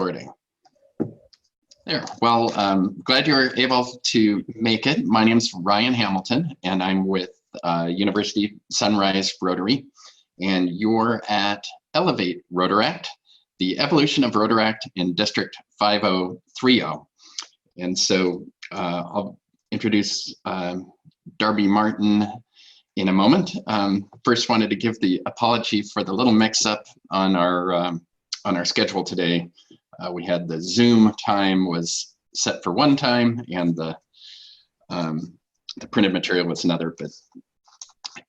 recording. There. Well, glad you were able to make it. My name's Ryan Hamilton, and I'm with University Sunrise Rotary, and you're at Elevate Rotaract, the evolution of Rotaract in District 5030. And so I'll introduce Darby Martin in a moment. First, wanted to give the apology for the little mix-up on our schedule today. We had the Zoom time was set for one time, and the printed material was another. But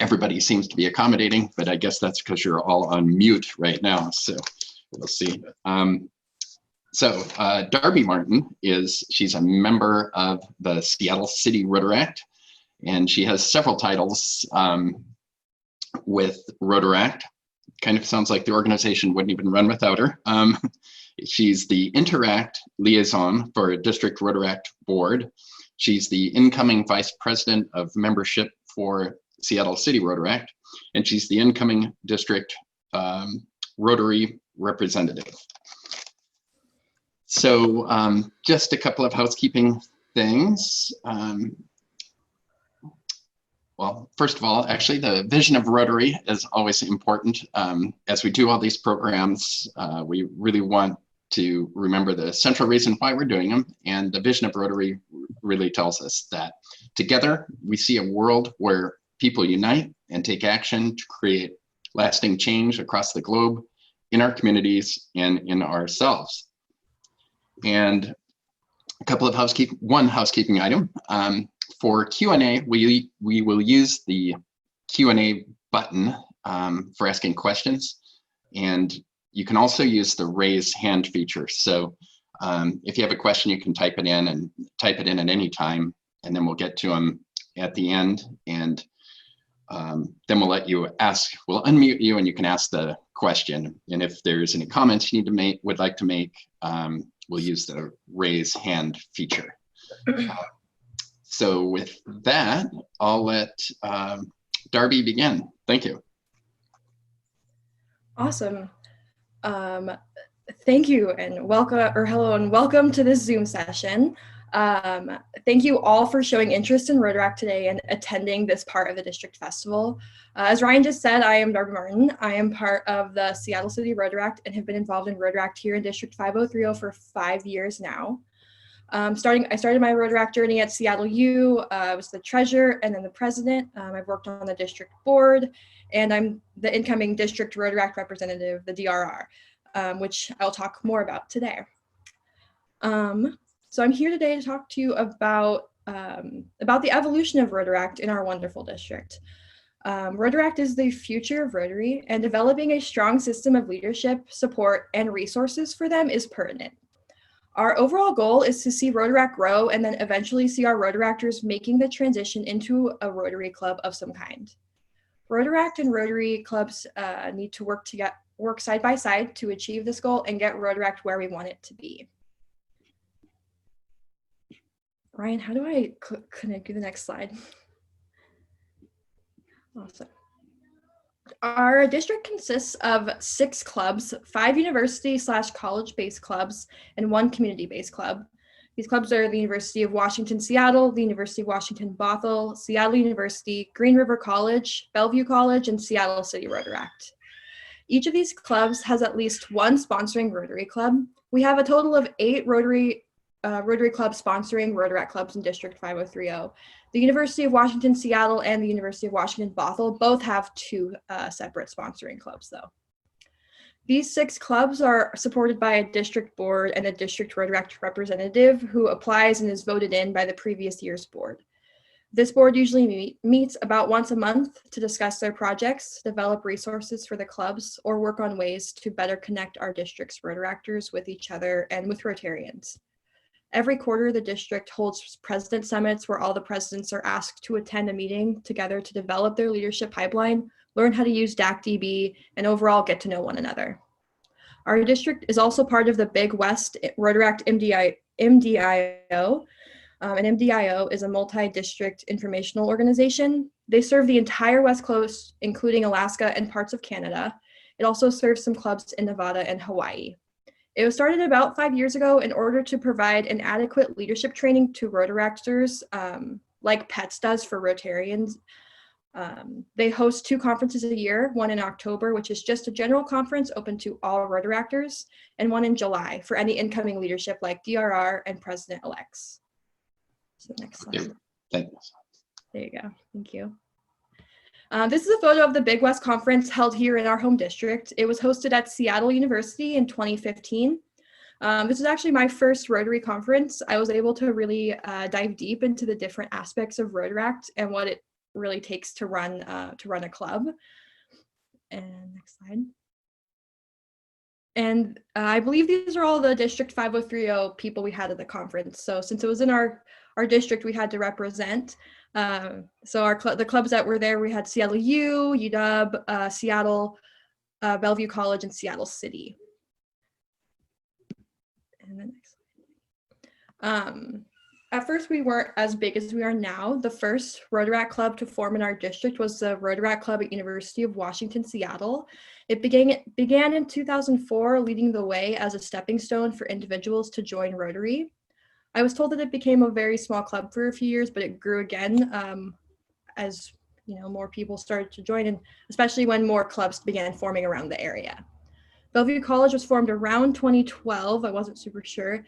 everybody seems to be accommodating. But I guess that's because you're all on mute right now. So we'll see. Darby Martin she's a member of the Seattle City Rotaract, and she has several titles with Rotaract. Kind of sounds like the organization wouldn't even run without her. She's the Interact liaison for District Rotaract Board. She's the incoming vice president of membership for Seattle City Rotaract, and she's the incoming district Rotary representative. So just a couple of housekeeping things. Well, first of all, actually, the vision of Rotary is always important. As we do all these programs, we really want to remember the central reason why we're doing them. And the vision of Rotary really tells us that together, we see a world where people unite and take action to create lasting change across the globe, in our communities, and in ourselves. And a couple of one housekeeping item. For Q&A, we will use the Q&A button for asking questions, and you can also use the raise hand feature. So if you have a question, you can type it in at any time, and then we'll get to them at the end, and then we'll let you ask. We'll unmute you, and you can ask the question. And if there's any comments you would like to make, we'll use the raise hand feature. So with that, I'll let Darby begin. Thank you. Awesome. Thank you, and hello and welcome to this Zoom session. Thank you all for showing interest in Rotaract today and attending this part of the district festival. As Ryan just said, I am Darby Martin. I am part of the Seattle City Rotaract and have been involved in Rotaract here in District 5030 for 5 years now. I started my Rotaract journey at Seattle U. I was the treasurer and then the president. I've worked on the district board, and I'm the incoming district Rotaract representative, the DRR, which I'll talk more about today. So I'm here today to talk to you about the evolution of Rotaract in our wonderful district. Rotaract is the future of Rotary, and developing a strong system of leadership, support, and resources for them is pertinent. Our overall goal is to see Rotaract grow and then eventually see our Rotaractors making the transition into a Rotary club of some kind. Rotaract and Rotary clubs need to work side by side to achieve this goal and get Rotaract where we want it to be. Ryan, how do I connect you the next slide? Awesome. Our district consists of 6 clubs, 5 university/college-based clubs, and 1 community-based club. These clubs are the University of Washington, Seattle, the University of Washington, Bothell, Seattle University, Green River College, Bellevue College, and Seattle City Rotaract. Each of these clubs has at least 1 sponsoring Rotary club. We have a total of 8 Rotary clubs sponsoring Rotaract clubs in District 5030. The University of Washington, Seattle, and the University of Washington, Bothell both have 2 separate sponsoring clubs, though. These 6 clubs are supported by a district board and a district Rotaract representative who applies and is voted in by the previous year's board. This board usually meets about once a month to discuss their projects, develop resources for the clubs, or work on ways to better connect our district's Rotaractors with each other and with Rotarians. Every quarter, the district holds president summits where all the presidents are asked to attend a meeting together to develop their leadership pipeline, learn how to use DAC-DB, and overall get to know one another. Our district is also part of the Big West Rotaract MDIO. An MDIO is a multi-district informational organization. They serve the entire West Coast, including Alaska and parts of Canada. It also serves some clubs in Nevada and Hawaii. It was started about 5 years ago in order to provide an adequate leadership training to Rotaractors, like PETS does for Rotarians. They host 2 conferences a year, one in October, which is just a general conference open to all Rotaractors, and one in July for any incoming leadership like DRR and president-elects. So next slide. Thanks. There you go. Thank you. This is a photo of the Big West Conference held here in our home district. It was hosted at Seattle University in 2015. This is actually my first Rotary conference. I was able to really dive deep into the different aspects of Rotaract and what it really takes to run a club. And next slide. And I believe these are all the District 5030 people we had at the conference. So since it was in our district, we had to represent. So the clubs that were there, we had Seattle U, UW, Seattle, Bellevue College, and Seattle City. And then next slide. At first, we weren't as big as we are now. The first Rotaract club to form in our district was the Rotaract Club at University of Washington, Seattle. It began in 2004, leading the way as a stepping stone for individuals to join Rotary. I was told that it became a very small club for a few years, but it grew again as more people started to join, and especially when more clubs began forming around the area. Bellevue College was formed around 2012. I wasn't super sure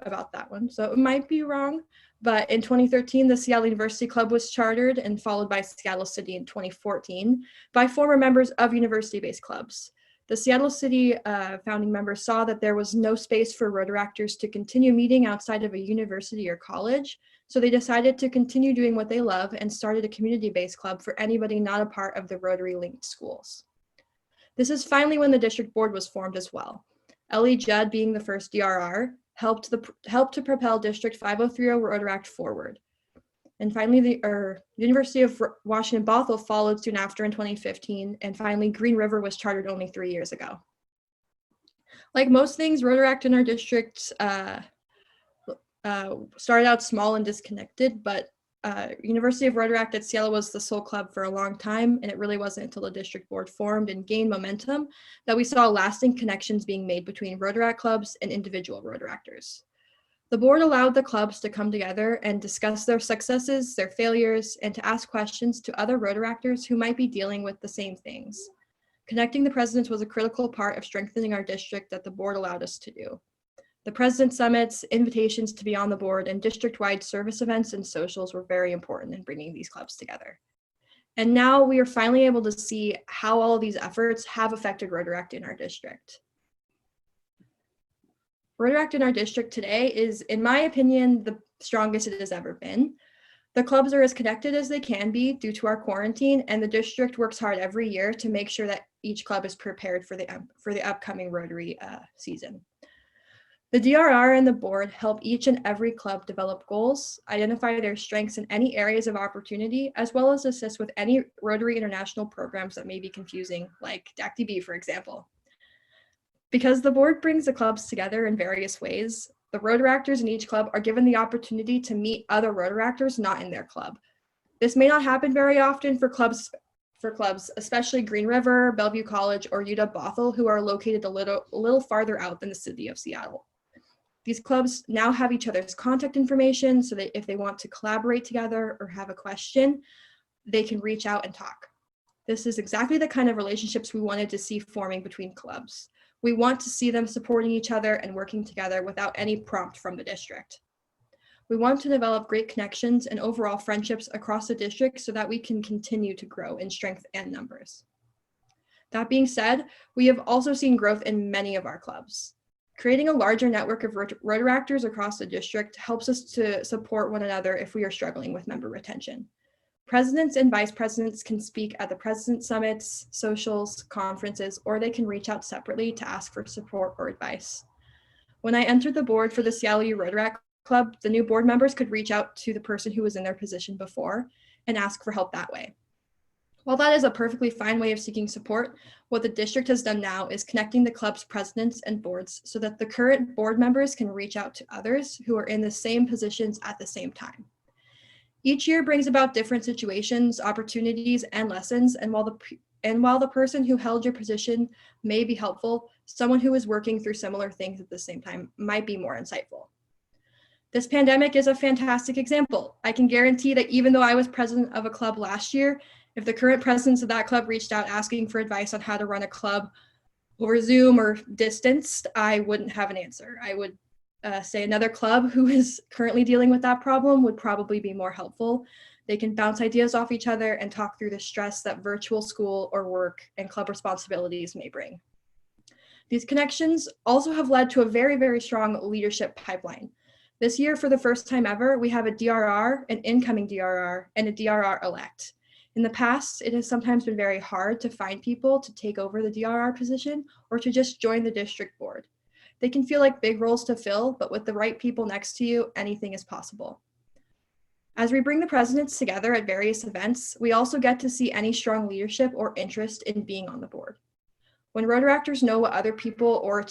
about that one, so it might be wrong. But in 2013, the Seattle University Club was chartered and followed by Seattle City in 2014 by former members of university-based clubs. The Seattle City founding members saw that there was no space for Rotaractors to continue meeting outside of a university or college, so they decided to continue doing what they love and started a community-based club for anybody not a part of the Rotary-linked schools. This is finally when the district board was formed as well. Ellie Judd, being the first DRR, helped to propel District 5030 Rotaract forward. And finally, the University of Washington Bothell followed soon after in 2015, and finally Green River was chartered only 3 years ago. Like most things, Rotaract in our district started out small and disconnected, but University of Rotaract at Seattle was the sole club for a long time, and it really wasn't until the district board formed and gained momentum that we saw lasting connections being made between Rotaract clubs and individual Rotaractors. The board allowed the clubs to come together and discuss their successes, their failures, and to ask questions to other Rotaractors who might be dealing with the same things. Connecting the presidents was a critical part of strengthening our district that the board allowed us to do. The president summits, invitations to be on the board, and district-wide service events and socials were very important in bringing these clubs together. And now we are finally able to see how all of these efforts have affected Rotaract in our district. Rotaract in our district today is, in my opinion, the strongest it has ever been. The clubs are as connected as they can be due to our quarantine, and the district works hard every year to make sure that each club is prepared for the upcoming Rotary season. The DRR and the board help each and every club develop goals, identify their strengths in any areas of opportunity, as well as assist with any Rotary International programs that may be confusing, like DACTB, for example. Because the board brings the clubs together in various ways, the Rotaractors in each club are given the opportunity to meet other Rotaractors not in their club. This may not happen very often for clubs, especially Green River, Bellevue College, or UW Bothell, who are located a little farther out than the city of Seattle. These clubs now have each other's contact information so that if they want to collaborate together or have a question, they can reach out and talk. This is exactly the kind of relationships we wanted to see forming between clubs. We want to see them supporting each other and working together without any prompt from the district. We want to develop great connections and overall friendships across the district so that we can continue to grow in strength and numbers. That being said, we have also seen growth in many of our clubs. Creating a larger network of Rotaractors across the district helps us to support one another if we are struggling with member retention. Presidents and vice presidents can speak at the president summits, socials, conferences, or they can reach out separately to ask for support or advice. When I entered the board for the Seattle U Rotaract Club, the new board members could reach out to the person who was in their position before and ask for help that way. While that is a perfectly fine way of seeking support, what the district has done now is connecting the club's presidents and boards so that the current board members can reach out to others who are in the same positions at the same time. Each year brings about different situations, opportunities, and lessons, and while And while the person who held your position may be helpful, someone who is working through similar things at the same time might be more insightful. This pandemic is a fantastic example. I can guarantee that even though I was president of a club last year, if the current presidents of that club reached out asking for advice on how to run a club over Zoom or distanced, I wouldn't have an answer. I would say another club who is currently dealing with that problem would probably be more helpful. They can bounce ideas off each other and talk through the stress that virtual school or work and club responsibilities may bring. These connections also have led to a very, very strong leadership pipeline. This year, for the first time ever, we have a DRR, an incoming DRR, and a DRR elect. In the past, it has sometimes been very hard to find people to take over the DRR position or to just join the district board. They can feel like big roles to fill, but with the right people next to you, anything is possible. As we bring the presidents together at various events, we also get to see any strong leadership or interest in being on the board. When Rotaractors know what other people or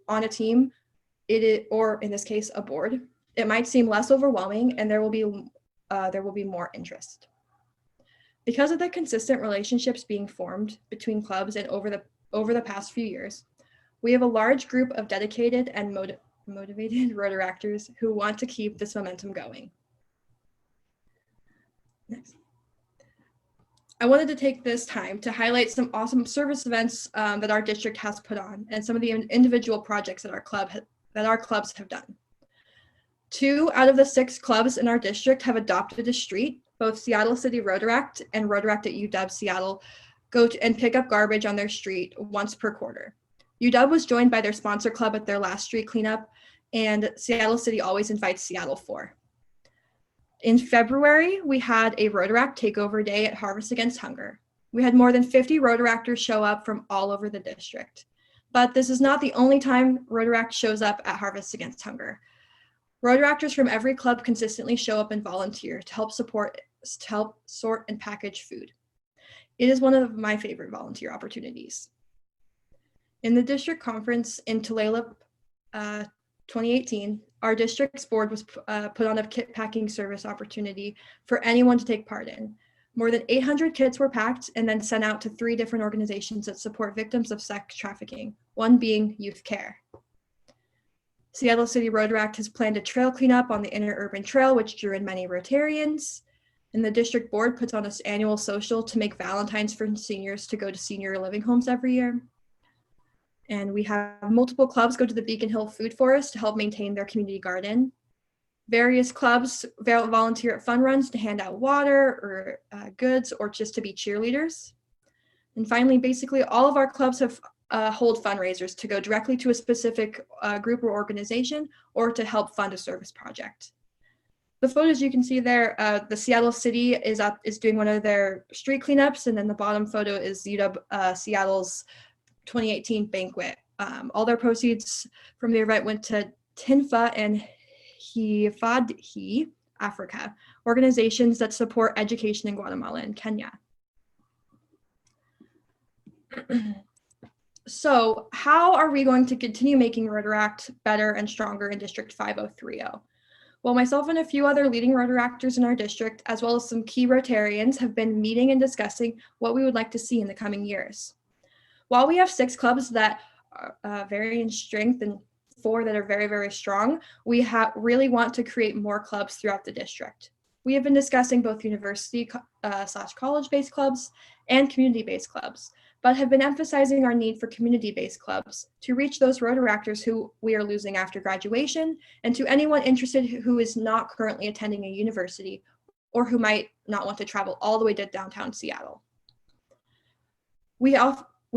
on a team, or in this case, a board, it might seem less overwhelming and there will be more interest. Because of the consistent relationships being formed between clubs and over the past few years, we have a large group of dedicated and motivated Rotaractors who want to keep this momentum going. Next. I wanted to take this time to highlight some awesome service events that our district has put on and some of the individual projects that our clubs have done. 2 out of the 6 clubs in our district have adopted a street. Both Seattle City Rotaract and Rotaract at UW Seattle go and pick up garbage on their street once per quarter. UW was joined by their sponsor club at their last street cleanup, and Seattle City always invites Seattle for. In February, we had a Rotaract Takeover Day at Harvest Against Hunger. We had more than 50 Rotaractors show up from all over the district. But this is not the only time Rotaract shows up at Harvest Against Hunger. Rotaractors from every club consistently show up and volunteer to help sort and package food. It is one of my favorite volunteer opportunities. In the district conference in Tulalip 2018, our district's board was put on a kit packing service opportunity for anyone to take part in. More than 800 kits were packed and then sent out to 3 different organizations that support victims of sex trafficking, one being Youth Care. Seattle City Rotaract has planned a trail cleanup on the interurban trail, which drew in many Rotarians. And the district board puts on its annual social to make Valentine's for seniors to go to senior living homes every year. And we have multiple clubs go to the Beacon Hill Food Forest to help maintain their community garden. Various clubs volunteer at fun runs to hand out water or goods or just to be cheerleaders. And finally, basically all of our clubs have hold fundraisers to go directly to a specific group or organization or to help fund a service project. The photos you can see there, the Seattle City is doing one of their street cleanups, and then the bottom photo is UW Seattle's 2018 banquet. All their proceeds from the event went to TINFA and Hifadhi Africa, organizations that support education in Guatemala and Kenya. So how are we going to continue making Rotaract better and stronger in District 5030? Well, myself and a few other leading Rotaractors in our district, as well as some key Rotarians, have been meeting and discussing what we would like to see in the coming years. While we have 6 clubs that vary in strength and 4 that are very, very strong, we really want to create more clubs throughout the district. We have been discussing both university / college-based clubs and community-based clubs, but have been emphasizing our need for community-based clubs to reach those Rotaractors who we are losing after graduation, and to anyone interested who is not currently attending a university or who might not want to travel all the way to downtown Seattle. We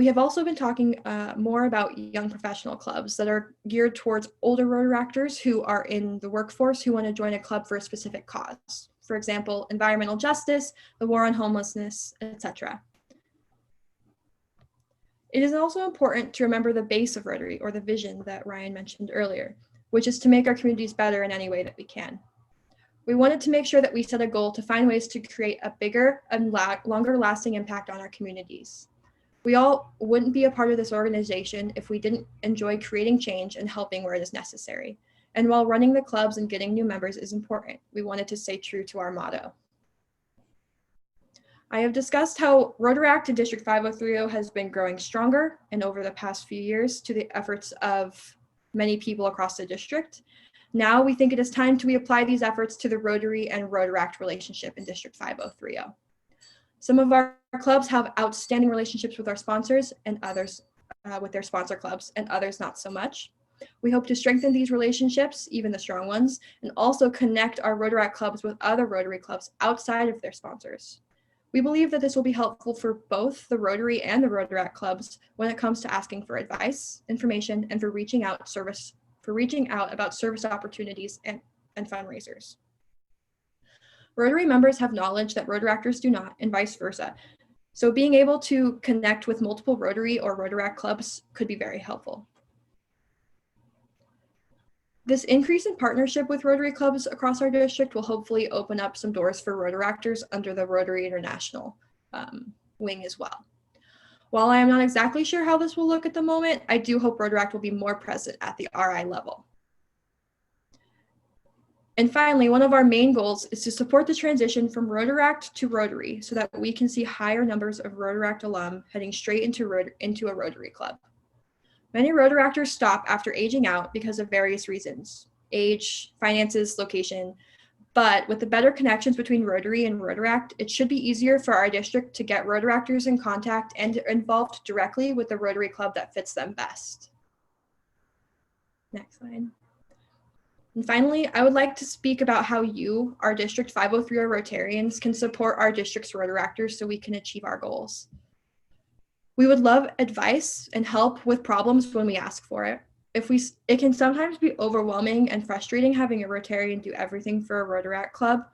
have also been talking more about young professional clubs that are geared towards older Rotaractors who are in the workforce who want to join a club for a specific cause. For example, environmental justice, the war on homelessness, etc. It is also important to remember the base of Rotary, or the vision that Ryan mentioned earlier, which is to make our communities better in any way that we can. We wanted to make sure that we set a goal to find ways to create a bigger and longer lasting impact on our communities. We all wouldn't be a part of this organization if we didn't enjoy creating change and helping where it is necessary. And while running the clubs and getting new members is important, we wanted to stay true to our motto. I have discussed how Rotaract in District 5030 has been growing stronger and over the past few years to the efforts of many people across the district. Now we think it is time to reapply these efforts to the Rotary and Rotaract relationship in District 5030. Some of our clubs have outstanding relationships with our sponsors and others with their sponsor clubs, and others not so much. We hope to strengthen these relationships, even the strong ones, and also connect our Rotaract clubs with other Rotary clubs outside of their sponsors. We believe that this will be helpful for both the Rotary and the Rotaract clubs when it comes to asking for advice, information, and for reaching out about service opportunities and fundraisers. Rotary members have knowledge that Rotaractors do not, and vice versa. So being able to connect with multiple Rotary or Rotaract clubs could be very helpful. This increase in partnership with Rotary clubs across our district will hopefully open up some doors for Rotaractors under the Rotary International wing as well. While I am not exactly sure how this will look at the moment, I do hope Rotaract will be more present at the RI level. And finally, one of our main goals is to support the transition from Rotaract to Rotary so that we can see higher numbers of Rotaract alum heading straight into a Rotary club. Many Rotaractors stop after aging out because of various reasons: age, finances, location. But with the better connections between Rotary and Rotaract, it should be easier for our district to get Rotaractors in contact and involved directly with the Rotary club that fits them best. Next slide. And finally, I would like to speak about how you, our District 5030 Rotarians, can support our district's Rotaractors so we can achieve our goals. We would love advice and help with problems when we ask for it. It can sometimes be overwhelming and frustrating having a Rotarian do everything for a Rotaract club.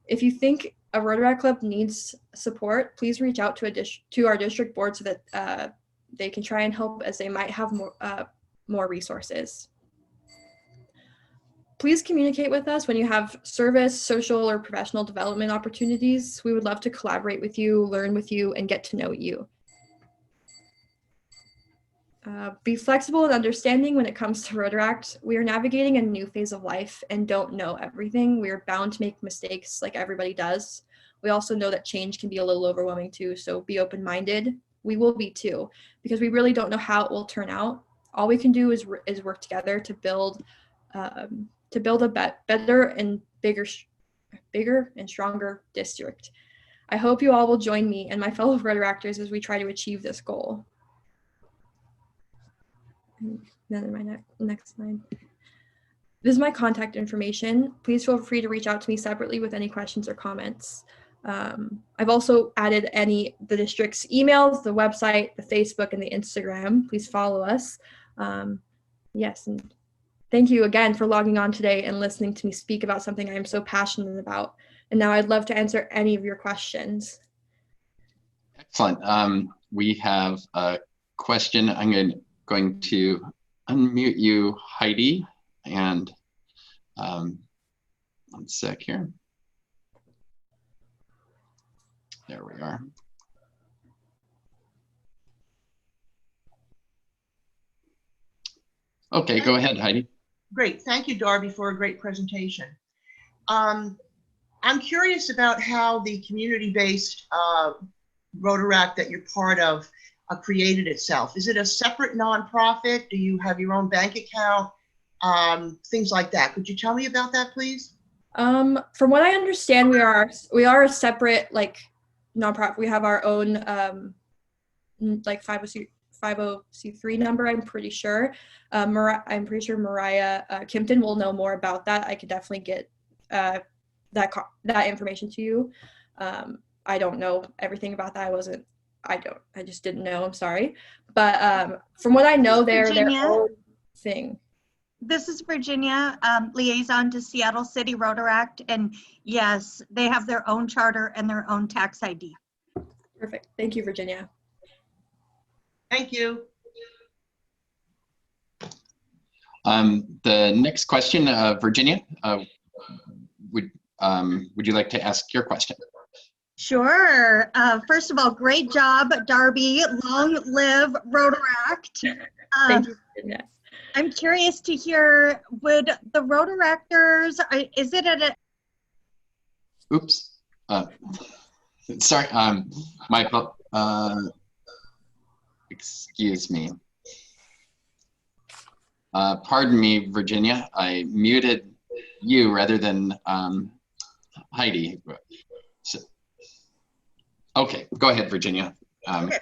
If you think a Rotaract club needs support, please reach out to our district board so that they can try and help, as they might have more resources. Please communicate with us when you have service, social, or professional development opportunities. We would love to collaborate with you, learn with you, and get to know you. Be flexible and understanding when it comes to Rotaract. We are navigating a new phase of life and don't know everything. We are bound to make mistakes like everybody does. We also know that change can be a little overwhelming too, so be open-minded. We will be too, because we really don't know how it will turn out. All we can do is work together to build a better and bigger and stronger district. I hope you all will join me and my fellow Rotaractors as we try to achieve this goal. And then my next slide. This is my contact information. Please feel free to reach out to me separately with any questions or comments. I've also added the district's emails, the website, the Facebook, and the Instagram. Please follow us. Yes, and thank you again for logging on today and listening to me speak about something I am so passionate about. And now I'd love to answer any of your questions. Excellent. We have a question. I'm going to unmute you, Heidi, and one sec here. There we are. Okay, go ahead, Heidi. Great. Thank you, Darby, for a great presentation. I'm curious about how the community-based Rotaract that you're part of created itself. Is it a separate nonprofit? Do you have your own bank account? Things like that. Could you tell me about that, please? From what I understand, we are a separate nonprofit. We have our own 50C3 number. I'm pretty sure. I'm pretty sure Mariah Kimpton will know more about that. I could definitely get that information to you. I don't know everything about that. I just didn't know. I'm sorry. But from what I know, they're their own thing. This is Virginia, liaison to Seattle City Rotaract, and yes, they have their own charter and their own tax ID. Perfect. Thank you, Virginia. Thank you. The next question, Virginia, would you like to ask your question? Sure. First of all, great job, Darby. Long live Rotaract. Thank you, Virginia. I'm curious to hear, would the Rotaractors, is it at a... Oops. Sorry, excuse me. Pardon me, Virginia. I muted you rather than Heidi. So, okay, go ahead, Virginia. Okay.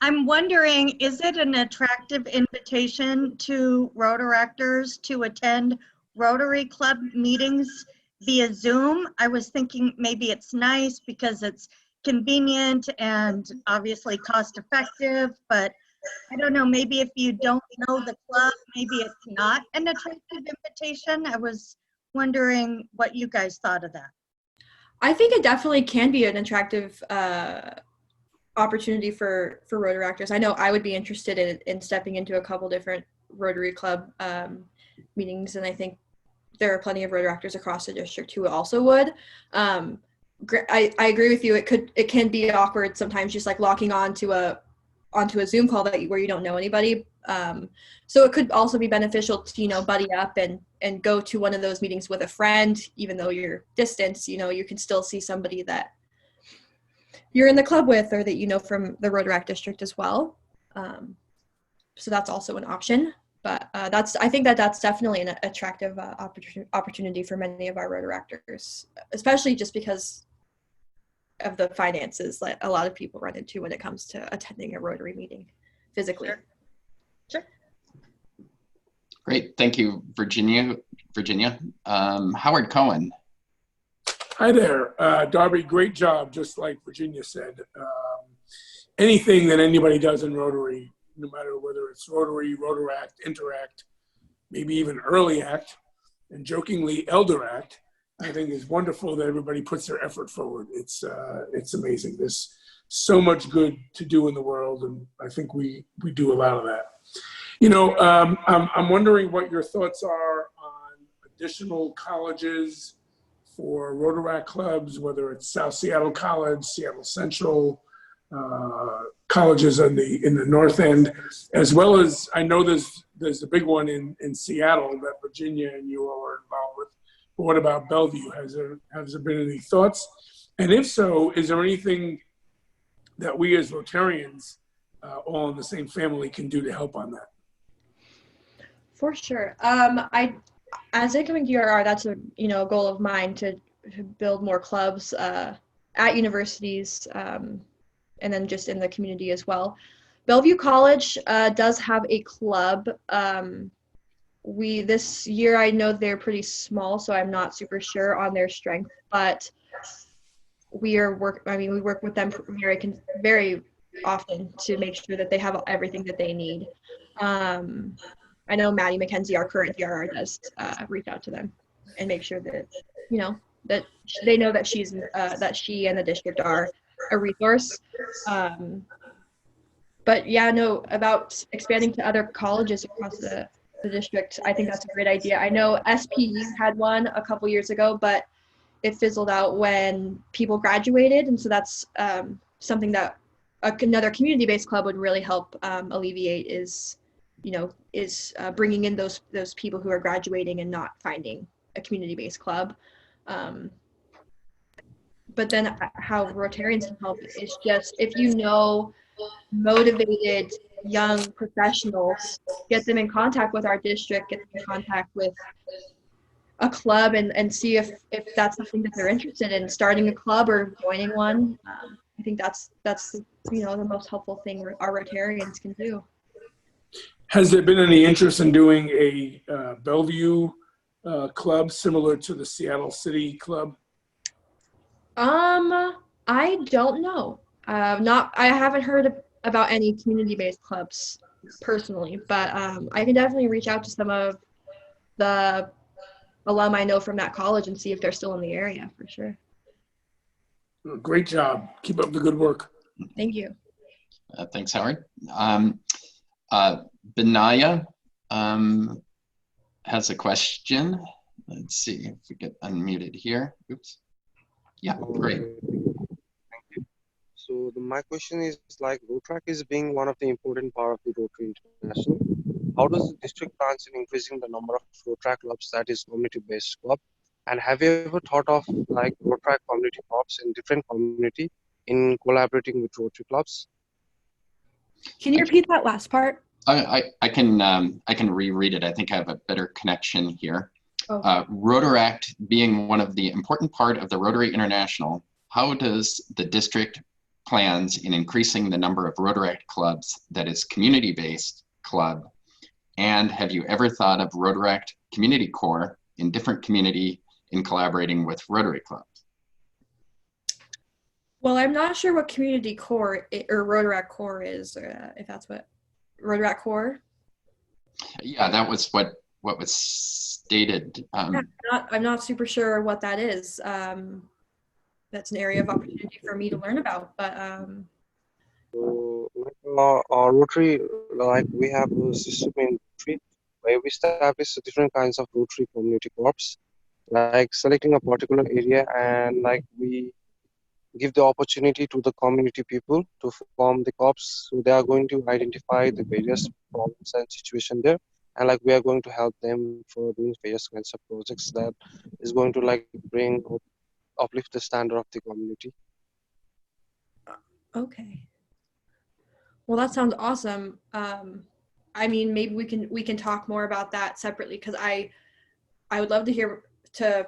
I'm wondering, is it an attractive invitation to Rotaractors to attend Rotary Club meetings via Zoom? I was thinking maybe it's nice because it's convenient and obviously cost effective, but I don't know, maybe if you don't know the club, maybe it's not an attractive invitation. I was wondering what you guys thought of that. I think it definitely can be an attractive opportunity for Rotaractors. I know I would be interested in stepping into a couple different Rotary Club meetings, and I think there are plenty of Rotaractors across the district who also would. I agree with you. It can be awkward sometimes, just like locking onto a Zoom call where you don't know anybody. So it could also be beneficial to buddy up and go to one of those meetings with a friend, even though you're distant. You can still see somebody that you're in the club with, or that from the Rotaract district as well. So that's also an option. But I think that's definitely an attractive opportunity for many of our Rotaractors, especially just because of the finances that a lot of people run into when it comes to attending a Rotary meeting physically. Sure. Great, thank you, Virginia. Howard Cohen. Hi there, Darby, great job, just like Virginia said. Anything that anybody does in Rotary, no matter whether it's Rotary, Rotaract, Interact, maybe even Early Act, and jokingly Elder Act, I think is wonderful that everybody puts their effort forward. It's amazing. There's so much good to do in the world, and I think we do a lot of that. I'm wondering what your thoughts are on additional colleges for Rotaract clubs, whether it's South Seattle College, Seattle Central, colleges in the North End, as well as I know there's a big one in Seattle that Virginia and you all are involved with. But what about Bellevue? Has there been any thoughts? And if so, is there anything that we as Rotarians, all in the same family, can do to help on that? For sure. As incoming DRR, that's a goal of mine to build more clubs at universities, and then just in the community as well. Bellevue College does have a club. This year, I know they're pretty small, so I'm not super sure on their strength, but we work with them very often to make sure that they have everything that they need. I know Maddie McKenzie, our current DRR, does reach out to them and make sure that that they know that she and the district are a resource. But yeah, no, about expanding to other colleges across the district, I think that's a great idea. I know SPU had one a couple years ago, but it fizzled out when people graduated, and so that's something that another community-based club would really help alleviate is bringing in those people who are graduating and not finding a community-based club. But then how Rotarians can help is just, if motivated young professionals, get them in contact with our district, get them in contact with a club, and see if that's something that they're interested in, starting a club or joining one. I think that's the most helpful thing our Rotarians can do. Has there been any interest in doing a Bellevue club similar to the Seattle City Club? I don't know. I haven't heard about any community-based clubs personally, but I can definitely reach out to some of the alum I know from that college and see if they're still in the area, for sure. Great job. Keep up the good work. Thank you. Thanks, Howard. Benaya has a question. Let's see if we get unmuted here. Oops. Yeah, great. Thank you. So my question is, like, Rotaract is being one of the important part of the Rotary International. How does the district plan in increasing the number of Rotaract clubs that is community-based club? And have you ever thought of like Rotaract community clubs in different community in collaborating with Rotary clubs? Can you repeat that last part? I can reread it. I think I have a better connection here. Oh. Rotaract being one of the important part of the Rotary International, how does the district plans in increasing the number of Rotaract clubs that is community-based club? And have you ever thought of Rotaract Community Corps in different community in collaborating with Rotary clubs? Well, I'm not sure what community core or Rotaract core is, if that's what Rotaract core. Yeah, that was what was stated. I'm not super sure what that is. That's an area of opportunity for me to learn about, but So, like our Rotary, like we have a system in Rotary where we establish different kinds of Rotary community corps, like selecting a particular area, and like we give the opportunity to the community people to form the corps. So they are going to identify the various problems and situation there, and like we are going to help them for doing various kinds of projects that is going to like uplift the standard of the community. okay. Well, that sounds awesome. I mean, maybe we can talk more about that separately, because I would love to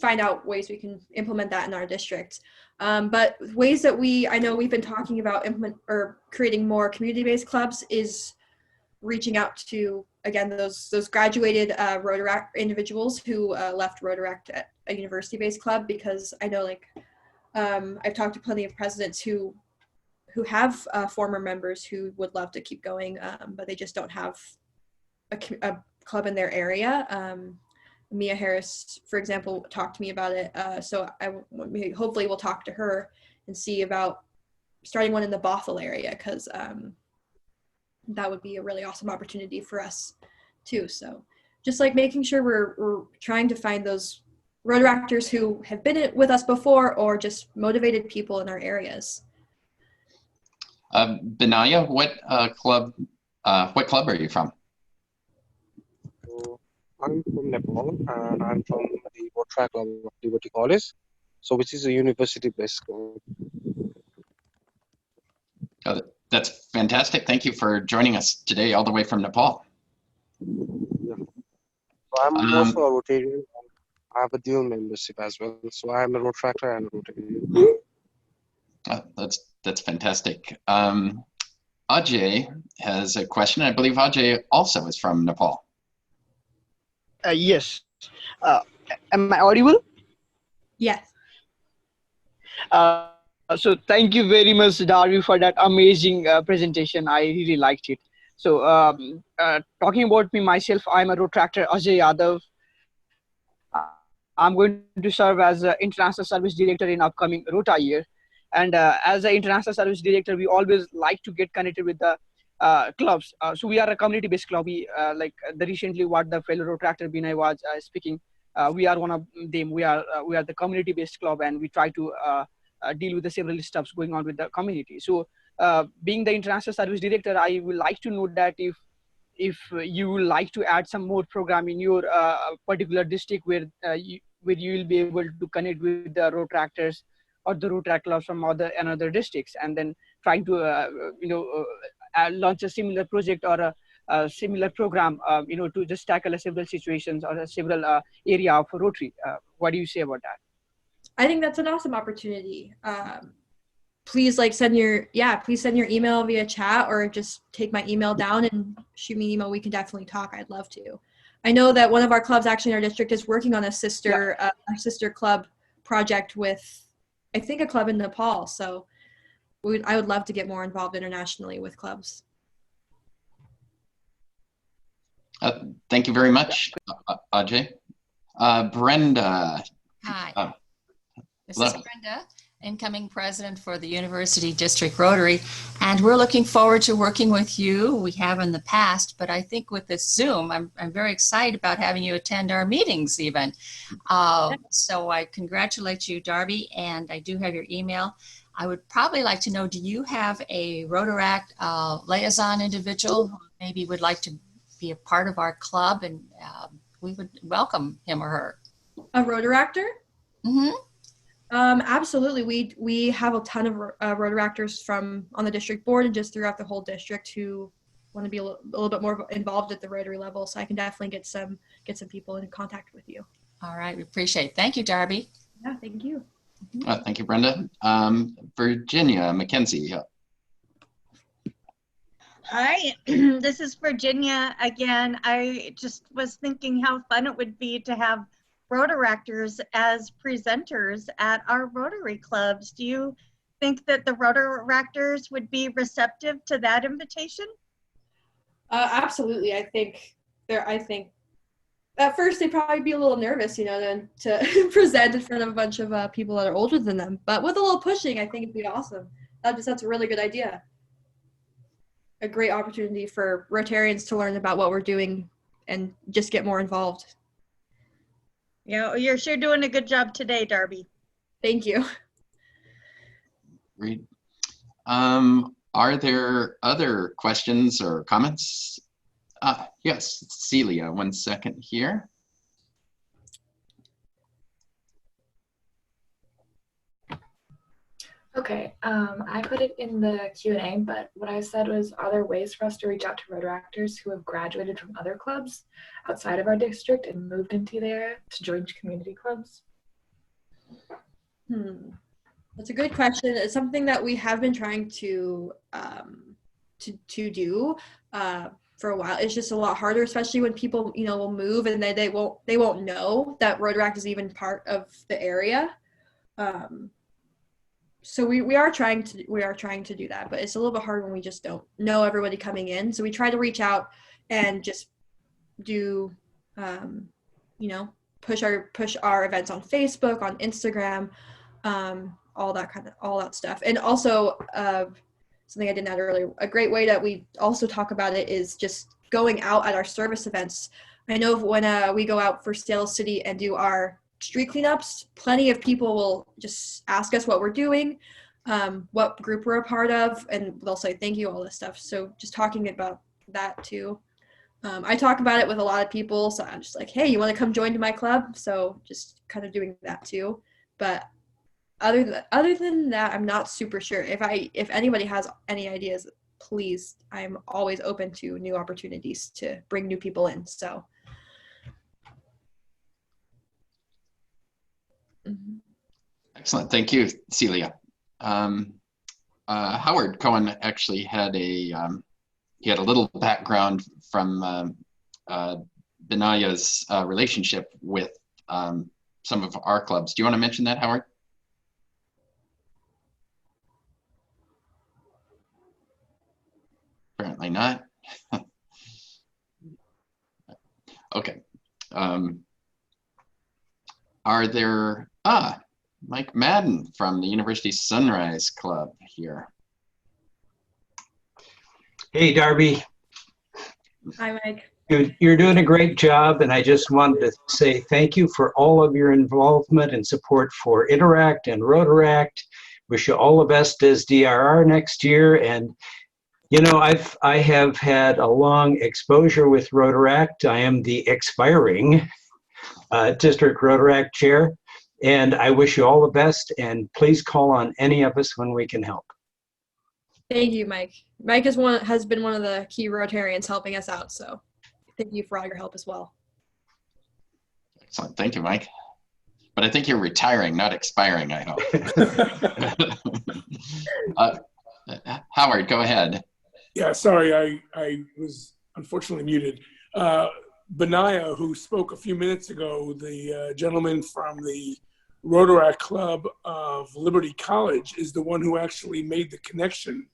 find out ways we can implement that in our district. But ways that I know we've been talking about creating more community-based clubs is reaching out to, again, those graduated Rotaract individuals who left Rotaract at a university-based club, because I know I've talked to plenty of presidents who have former members who would love to keep going, but they just don't have a club in their area. Mia Harris, for example, talked to me about it. So hopefully we'll talk to her and see about starting one in the Bothell area, because that would be a really awesome opportunity for us too. So just making sure we're trying to find those Rotaractors who have been with us before, or just motivated people in our areas. Benaya, what club are you from? So I'm from Nepal, and I'm from the Rotaract Club of Liberty College, so which is a university-based club. That's fantastic. Thank you for joining us today all the way from Nepal. Yeah. So I'm also a Rotarian. I have a dual membership as well, so I'm a Rotaractor and a Rotarian. That's fantastic. Ajay has a question. I believe Ajay also is from Nepal. Yes. Am I audible? Yes. So thank you very much, Darby, for that amazing presentation. I really liked it. So talking about myself, I'm a Rotaractor Ajay Yadav. I'm going to serve as International Service Director in upcoming Rota year. And as an International Service Director, we always like to get connected with the clubs. So we are a community-based club. We, recently what the fellow Rotaractor Binay was speaking, we are one of them. We are the community-based club, and we try to deal with the several stuffs going on with the community. So being the International Service Director, I would like to know that if you would like to add some more program in your particular district where you will be able to connect with the Rotaractors or the Rotaract clubs from another districts, and then trying to launch a similar project or a similar program, to just tackle several situations or several area of Rotary. What do you say about that? I think that's an awesome opportunity. Please send your email via chat, or just take my email down and shoot me an email. We can definitely talk. I'd love to. I know that one of our clubs actually in our district is working on a sister club project with, I think, a club in Nepal. So I would love to get more involved internationally with clubs. Thank you very much, Ajay. Brenda. Hi, this is Brenda, incoming president for the University District Rotary, and we're looking forward to working with you. We have in the past, but I think with this Zoom, I'm very excited about having you attend our meetings even. So I congratulate you, Darby, and I do have your email. I would probably like to know, do you have a Rotaract liaison individual who maybe would like to be a part of our club, and we would welcome him or her. A Rotaractor? Mm-hmm. Absolutely. We have a ton of Rotaractors from on the district board and just throughout the whole district who want to be a little bit more involved at the Rotary level. So I can definitely get some people in contact with you. All right, we appreciate it. Thank you, Darby. Yeah, thank you. Thank you, Brenda. Virginia Mackenzie. Hi, this is Virginia again. I just was thinking how fun it would be to have Rotaractors as presenters at our Rotary clubs. Do you think that the Rotaractors would be receptive to that invitation? Absolutely. I think at first they'd probably be a little nervous, to present in front of a bunch of people that are older than them. But with a little pushing, I think it'd be awesome. That's a really good idea. A great opportunity for Rotarians to learn about what we're doing and just get more involved. Yeah, you're sure doing a good job today, Darby. Thank you. Great. Are there other questions or comments? Yes, Celia, 1 second here. Okay, I put it in the Q&A, but what I said was, are there ways for us to reach out to Rotaractors who have graduated from other clubs outside of our district and moved into the area to join community clubs? That's a good question. It's something that we have been trying to do for a while. It's just a lot harder, especially when people will move and they won't know that Rotaract is even part of the area. So we are trying to do that, but it's a little bit hard when we just don't know everybody coming in. So we try to reach out and just do push our events on Facebook, on Instagram, all that stuff. And also something I didn't add earlier, a great way that we also talk about it is just going out at our service events. I know when we go out for Sales City and do our street cleanups, plenty of people will just ask us what we're doing, what group we're a part of, and they'll say thank you, all this stuff. So just talking about that too. I talk about it with a lot of people, so I'm just like, hey, you want to come join my club? So just kind of doing that too. But other than that, I'm not super sure. If anybody has any ideas, please, I'm always open to new opportunities to bring new people in. So. Excellent. Thank you, Celia. Howard Cohen actually had he had a little background from Benaya's relationship with some of our clubs. Do you want to mention that, Howard? Apparently not. Okay. Are there, Mike Madden from the University Sunrise Club here. Hey, Darby. Hi, Mike. You're doing a great job, and I just wanted to say thank you for all of your involvement and support for Interact and Rotaract. Wish you all the best as DRR next year. And I have had a long exposure with Rotaract. I am the expiring District Rotaract Chair, and I wish you all the best, and please call on any of us when we can help. Thank you, Mike. Mike has been one of the key Rotarians helping us out, so thank you for all your help as well. Excellent. Thank you, Mike. But I think you're retiring, not expiring, I hope. Howard, go ahead. Yeah, sorry, I was unfortunately muted. Benaya, who spoke a few minutes ago, the gentleman from the Rotaract Club of Liberty College, is the one who actually made the connection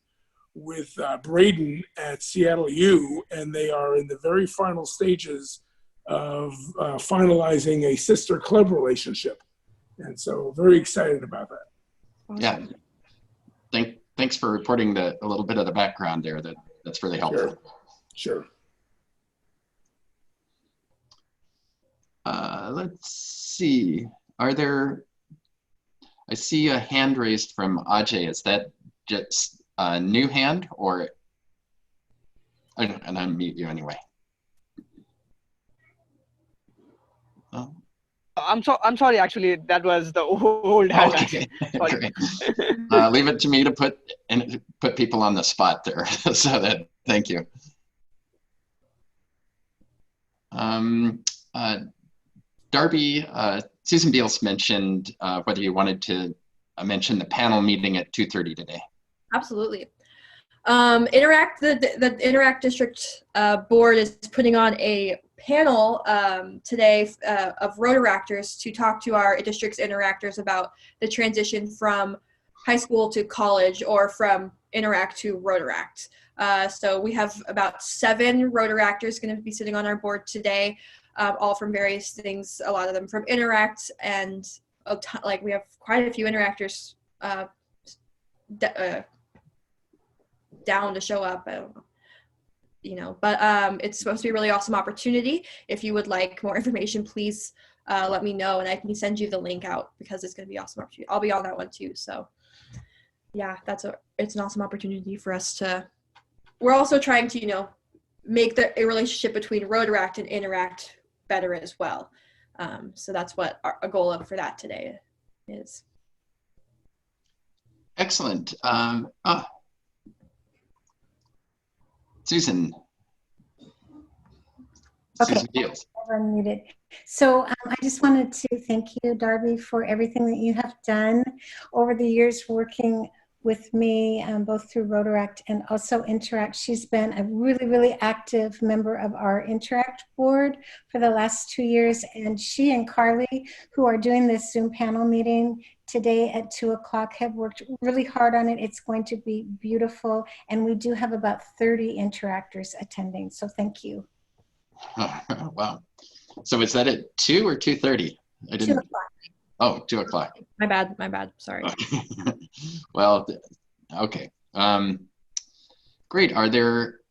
with Braden at Seattle U, and they are in the very final stages of finalizing a sister club relationship. And so very excited about that. Awesome. Yeah. Thanks for reporting a little bit of the background there. That's really helpful. Sure. Let's see. I see a hand raised from Ajay. Is that just a new hand, or and unmute you anyway? Oh. I'm sorry. Actually, that was the old hand. Okay, Sorry. great. Leave it to me to put people on the spot there. So that, thank you. Darby, Susan Beals mentioned whether you wanted to mention the panel meeting at 2:30 today. Absolutely. The Interact District Board is putting on a panel today of Rotaractors to talk to our district's interactors about the transition from high school to college or from Interact to Rotaract. So we have about 7 Rotaractors going to be sitting on our board today, all from various things, a lot of them from Interact, and like we have quite a few interactors down to show up. I don't know, you know, but it's supposed to be a really awesome opportunity. If you would like more information, please let me know and I can send you the link out, because it's going to be an awesome opportunity. I'll be on that one too. So yeah, it's an awesome opportunity for us to, we're also trying to, you know, make a relationship between Rotaract and Interact better as well. So that's what a goal for that today is. Excellent. Susan. Okay. Susan Beals. Unmuted. So I just wanted to thank you, Darby, for everything that you have done over the years working with me, both through Rotaract and also Interact. She's been a really, really active member of our Interact board for the last 2 years. And she and Carly, who are doing this Zoom panel meeting today at 2 o'clock, have worked really hard on it. It's going to be beautiful. And we do have about 30 interactors attending. So thank you. Oh, wow. So is that at 2 or 2:30? I didn't. 2 o'clock. Oh, 2 o'clock. My bad. Sorry. Okay. Well, okay. Great. Are there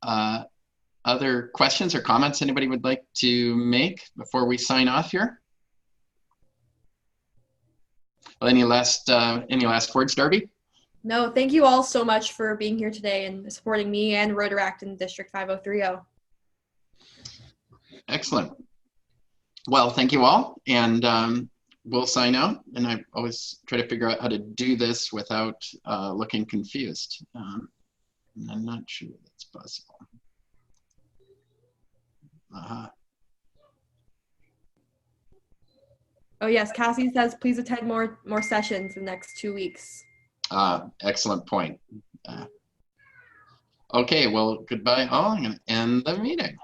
other questions or comments anybody would like to make before we sign off here? Well, any last words, Darby? No, thank you all so much for being here today and supporting me and Rotaract in District 5030. Excellent. Well, thank you all, and we'll sign out. And I always try to figure out how to do this without looking confused. And I'm not sure that's possible. Oh yes, Cassie says please attend more sessions in the next 2 weeks. Excellent point. Okay, well, goodbye all. I'm going to end the meeting.